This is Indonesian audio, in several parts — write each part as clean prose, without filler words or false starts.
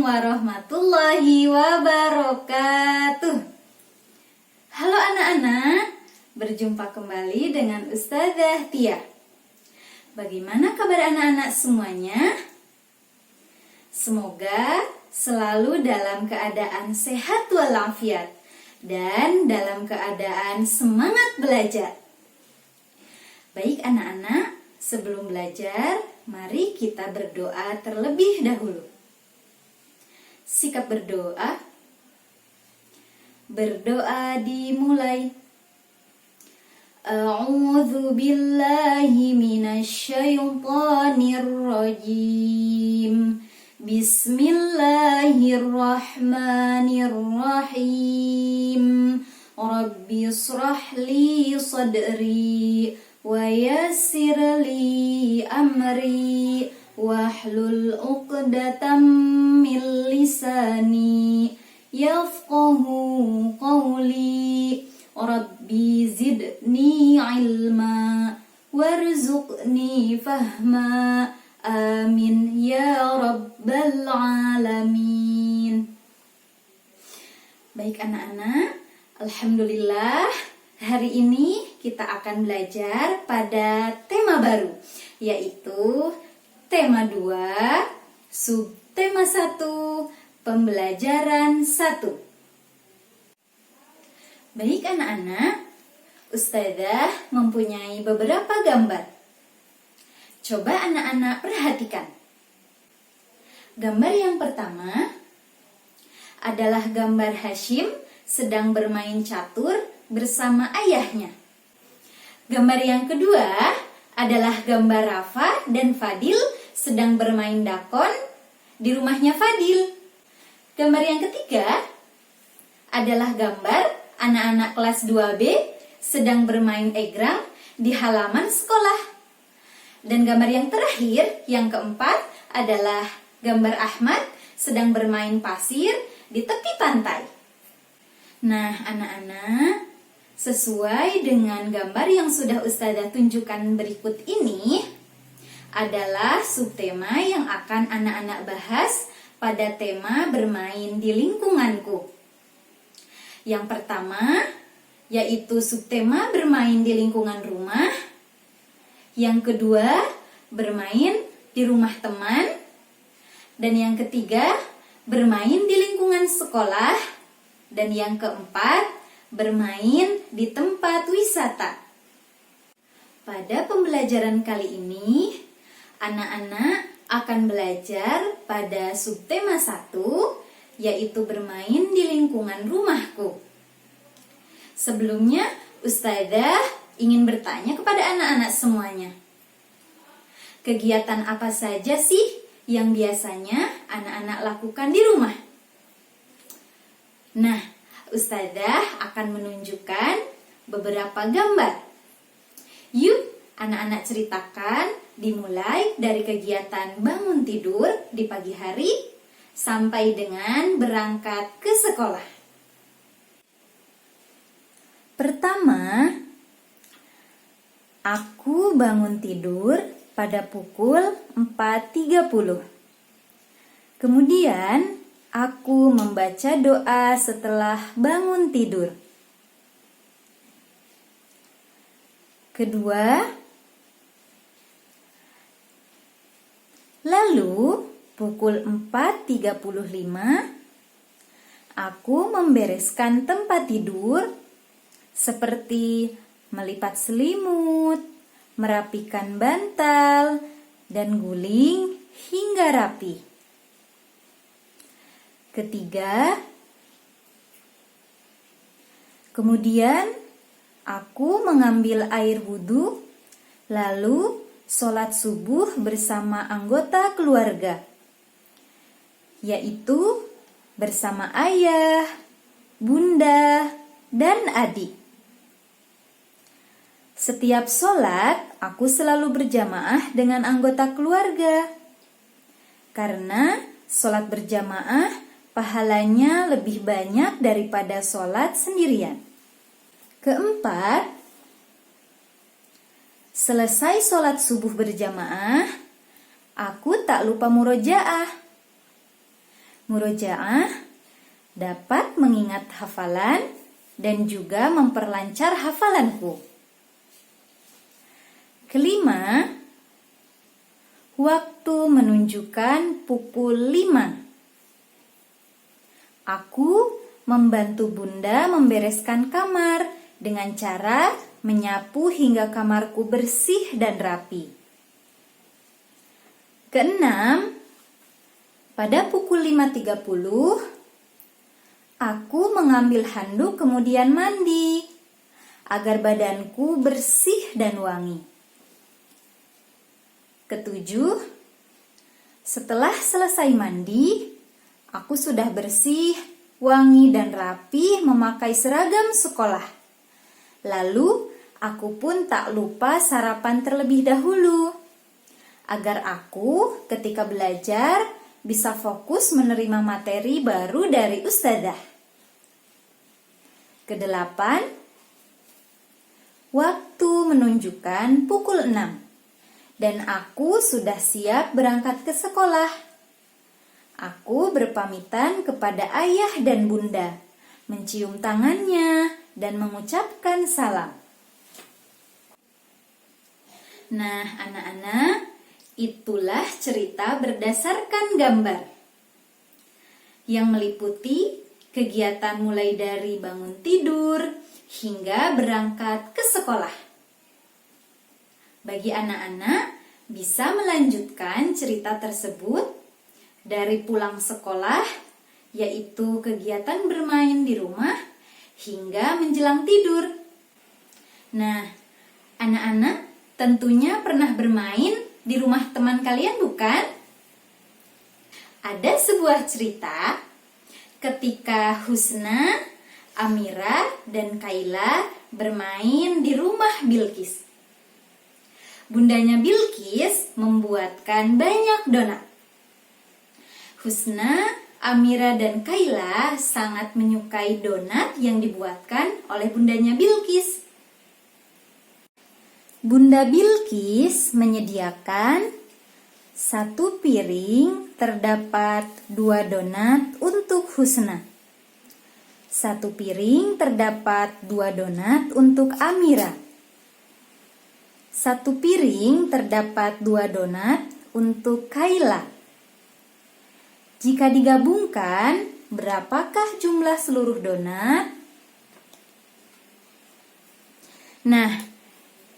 warahmatullahi wabarakatuh. Halo anak-anak, berjumpa kembali dengan Ustazah Tia. Bagaimana kabar anak-anak semuanya? Semoga selalu dalam keadaan sehat walafiat dan dalam keadaan semangat belajar. Baik anak-anak, sebelum belajar, mari kita berdoa terlebih dahulu. Sikap berdoa. Berdoa dimulai. A'udzu billahi minasyaitonir rajim. Bismillahirrahmanirrahim. Rabbi shrah li sadri wa yassir li amri wahlul 'uqdatam min lisani yafqahu qawli. Rabbi zidni ilma warzuqni fahma. Amin ya rabbal alamin. Baik anak-anak, alhamdulillah hari ini kita akan belajar pada tema baru, yaitu tema 2, subtema 1, pembelajaran 1. Baik anak-anak, Ustazah mempunyai beberapa gambar. Coba anak-anak perhatikan. Gambar yang pertama adalah gambar Hashim sedang bermain catur bersama ayahnya. Gambar yang kedua adalah gambar Rafa dan Fadil sedang bermain dakon di rumahnya Fadil. Gambar yang ketiga adalah gambar anak-anak kelas 2B sedang bermain egrang di halaman sekolah. Dan gambar yang terakhir, yang keempat, adalah gambar Ahmad sedang bermain pasir di tepi pantai. Nah, anak-anak, sesuai dengan gambar yang sudah Ustazah tunjukkan berikut ini, adalah subtema yang akan anak-anak bahas pada tema bermain di lingkunganku. Yang pertama, yaitu subtema bermain di lingkungan rumah. Yang kedua, bermain di rumah teman. Dan yang ketiga, bermain di lingkungan sekolah. Dan yang keempat, bermain di tempat wisata. Pada pembelajaran kali ini, anak-anak akan belajar pada subtema 1, yaitu bermain di lingkungan rumahku. Sebelumnya, Ustazah ingin bertanya kepada anak-anak semuanya. Kegiatan apa saja sih yang biasanya anak-anak lakukan di rumah? Nah, Ustazah akan menunjukkan beberapa gambar. Yuk, anak-anak ceritakan dimulai dari kegiatan bangun tidur di pagi hari sampai dengan berangkat ke sekolah. Pertama, aku bangun tidur pada pukul 4.30. Kemudian, aku membaca doa setelah bangun tidur. Kedua, lalu pukul 4.35, aku membereskan tempat tidur seperti melipat selimut, merapikan bantal, dan guling hingga rapi. Ketiga, kemudian aku mengambil air wudhu, lalu sholat subuh bersama anggota keluarga, yaitu bersama ayah, bunda, dan adik. Setiap sholat, aku selalu berjamaah dengan anggota keluarga. Karena sholat berjamaah, pahalanya lebih banyak daripada sholat sendirian. Keempat, selesai sholat subuh berjamaah, aku tak lupa murojaah. Murojaah dapat mengingat hafalan dan juga memperlancar hafalanku. Kelima, waktu menunjukkan pukul 5. Aku membantu Bunda membereskan kamar dengan cara menyapu hingga kamarku bersih dan rapi. Keenam, pada pukul 5.30, aku mengambil handuk kemudian mandi agar badanku bersih dan wangi. Ketujuh, setelah selesai mandi, aku sudah bersih, wangi dan rapi memakai seragam sekolah. Lalu, aku pun tak lupa sarapan terlebih dahulu, agar aku ketika belajar bisa fokus menerima materi baru dari ustadzah. Kedelapan, waktu menunjukkan pukul 6 dan aku sudah siap berangkat ke sekolah. Aku berpamitan kepada ayah dan bunda, mencium tangannya dan mengucapkan salam. Nah, anak-anak, itulah cerita berdasarkan gambar yang meliputi kegiatan mulai dari bangun tidur hingga berangkat ke sekolah. Bagi anak-anak bisa melanjutkan cerita tersebut dari pulang sekolah, yaitu kegiatan bermain di rumah hingga menjelang tidur. Nah, anak-anak tentunya pernah bermain di rumah teman kalian, bukan? Ada sebuah cerita ketika Husna, Amira, dan Kaila bermain di rumah Bilqis. Bundanya Bilqis membuatkan banyak donat. Husna, Amira, dan Kaila sangat menyukai donat yang dibuatkan oleh bundanya Bilqis. Bunda Bilqis menyediakan 1 piring terdapat 2 donat untuk Husna. 1 piring terdapat 2 donat untuk Amira. 1 piring terdapat 2 donat untuk Kaila. Jika digabungkan, berapakah jumlah seluruh donat? Nah,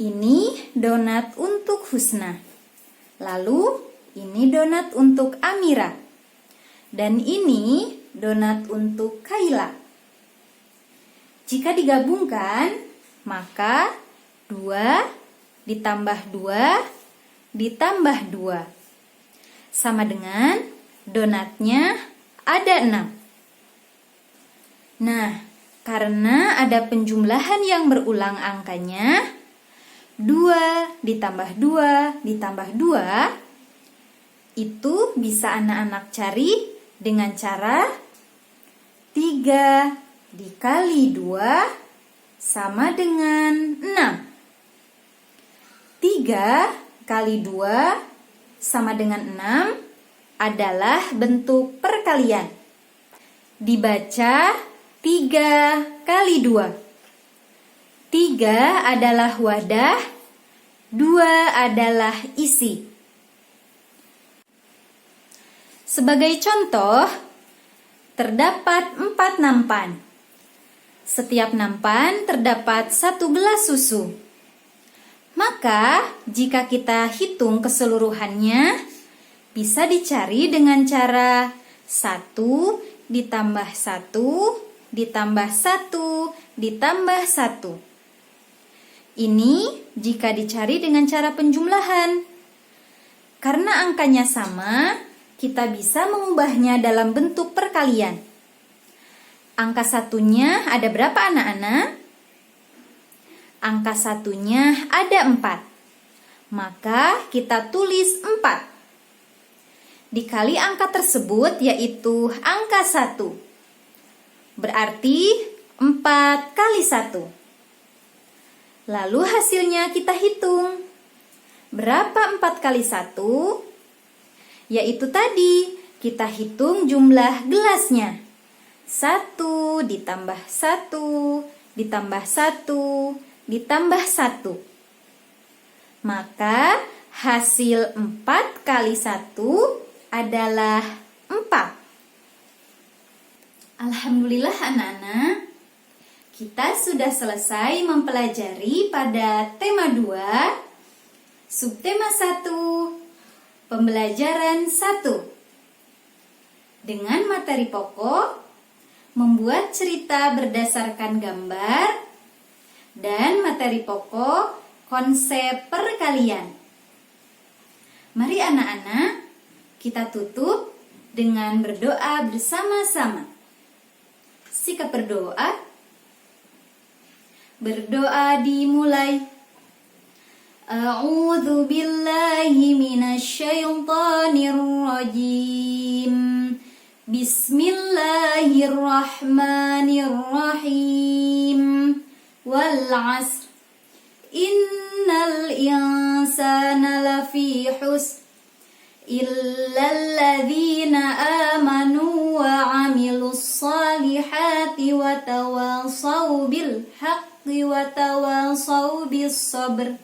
ini donat untuk Husna. Lalu, ini donat untuk Amira. Dan ini donat untuk Kaila. Jika digabungkan, maka 2 ditambah 2 ditambah 2 sama dengan donatnya ada 6. Nah, karena ada penjumlahan yang berulang angkanya, 2 ditambah 2 ditambah 2, itu bisa anak-anak cari dengan cara 3 dikali 2 sama dengan 6. 3 kali 2 sama dengan 6 adalah bentuk perkalian. Dibaca 3 kali 2. 3 adalah wadah, 2 adalah isi. Sebagai contoh, terdapat 4 nampan. Setiap nampan terdapat 1 gelas susu. Maka, jika kita hitung keseluruhannya, bisa dicari dengan cara 1 ditambah 1 ditambah 1 ditambah 1. Ini jika dicari dengan cara penjumlahan. Karena angkanya sama, kita bisa mengubahnya dalam bentuk perkalian. Angka satunya ada berapa anak-anak? Angka satunya ada 4. Maka kita tulis 4. Dikali angka tersebut yaitu angka 1. Berarti 4 kali 1. Lalu hasilnya kita hitung. Berapa 4 kali 1? Yaitu tadi Kita hitung jumlah gelasnya. 1 ditambah 1 ditambah 1 ditambah 1. Maka hasil 4 kali 1 adalah 4. Alhamdulillah anak-anak, kita sudah selesai mempelajari pada tema 2, subtema 1, pembelajaran 1. Dengan materi pokok, membuat cerita berdasarkan gambar, dan materi pokok, konsep perkalian. Mari anak-anak, kita tutup dengan berdoa bersama-sama. Sikap berdoa. Berdoa dimulai. A'udzu billahi minasyaitonir rajim. Bismillahirrahmanirrahim. Wal 'asr. Innal insana lafi husn illal ladzina amanu wa 'amilus solihati wa tawasaw bil haqqi wa tawasaw bis sabr.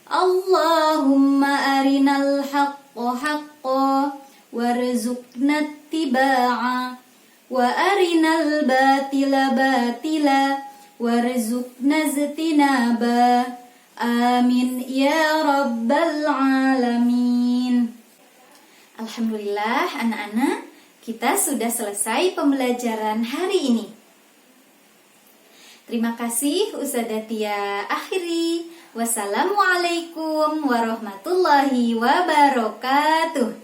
Allahumma arinal haqqa haqqan warzuqna ittiba'a wa arinal batila batila warzuqna ijtinaba. Amin ya rabbal alamin. Alhamdulillah anak-anak, kita sudah selesai pembelajaran hari ini. Terima kasih Ustadzah Tia akhiri. Wassalamualaikum warahmatullahi wabarakatuh.